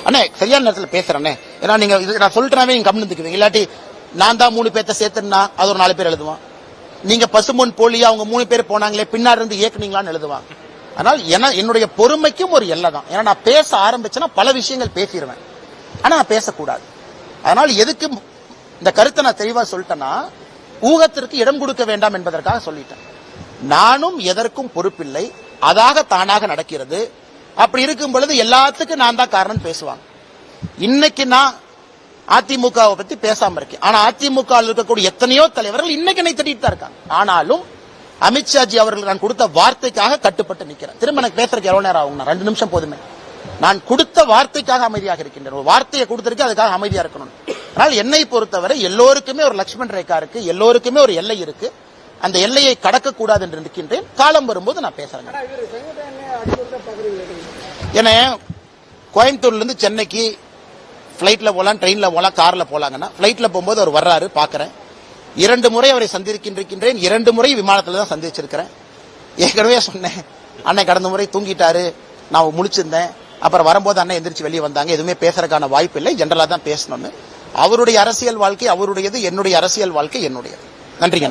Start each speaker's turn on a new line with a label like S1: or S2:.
S1: அண்ணே சரியான நேரத்தில் பேசுறேன். ஏன்னா நீங்க நான் சொல்லிட்டேனாவே நீங்க கவனித்துக்குவீங்க. இல்லாட்டி நான் தான் 3 பேர்த்த சேர்த்துனா அது ஒரு 4 பேர் எழுதுவான். நீங்க பசும்பொன் போலியா அவங்க 3 பேர் போனாங்களே பின்னாடி இருந்து இயக்குனீங்களான்னு எழுதுவாங்க. அதனால என்னுடைய பொறுமைக்கும் ஒரு எல்லை தான். ஏன்னா நான் பேச ஆரம்பிச்சேன்னா பல விஷயங்கள் பேசிடுவேன். ஆனா நான் பேசக்கூடாது. அதனால எதுக்கு இந்த கருத்தை நான் தெளிவா சொல்லிட்டேன்னா ஊகத்திற்கு இடம் கொடுக்க வேண்டாம் என்பதற்காக சொல்லிட்டேன். நானும் எதற்கும் பொறுப்பில்லை. அதாக தானாக நடக்கிறது. அப்படி இருக்கும் பொழுது எல்லாத்துக்கும் நான் தான் காரணம் பேசுவாங்க. இன்னைக்கு நான் அதிமுகவை பத்தி பேசாம இருக்கேன். ஆனா அதிமுக இருக்கக்கூடிய எத்தனையோ தலைவர்கள் இன்னைக்கு என்னை திட்டிட்டு தான் இருக்காங்க. ஆனாலும் அமித்ஷாஜி அவர்கள் நான் கொடுத்த வார்த்தைக்காக கட்டுப்பட்டு நிக்கிறேன். திரும்ப எனக்கு பேசுறதுக்கு எவ்வளவு நேரம் ஆகும்? 2 நிமிஷம் போதுமே. நான் கொடுத்த வார்த்தைக்காக அமைதியாக இருக்கின்றேன். ஒரு வார்த்தையை கொடுத்திருக்கேன், அதுக்காக அமைதியா இருக்கணும். ஆனால் என்னை பொறுத்தவரை எல்லோருக்குமே ஒரு லட்சுமண் ரேகா இருக்கு, எல்லோருக்குமே ஒரு எல்லை இருக்கு. அந்த எல்லையை கடக்கக்கூடாது என்று இருக்கின்றேன். காலம் வரும்போது நான் பேசுறேன். ஏன்னா கோயம்புத்தூர்ல இருந்து சென்னைக்கு பிளைட்ல போலாம், ட்ரெயின்ல போலாம், கார்ல போலாங்கன்னா பிளைட்ல போகும்போது அவர் வர்றாரு, பாக்குறேன். 2 முறை அவரை சந்திக்கின்றேன். 2 முறை விமானத்துல தான் சந்திச்சிருக்கிறேன். ஏற்கனவே சொன்னேன், அன்னை கடந்த முறை தூங்கிட்டாரு, நான் முழிச்சிருந்தேன். அப்புறம் வரும்போது அண்ணன் எந்திரிச்சு வெளியே வந்தாங்க. எதுவுமே பேசுறதுக்கான வாய்ப்பு இல்லை, ஜெனரலா தான் பேசணும்னு. அவருடைய அரசியல் வாழ்க்கை அவருடையது, என்னுடைய அரசியல் வாழ்க்கை என்னுடையது. நன்றிங்க.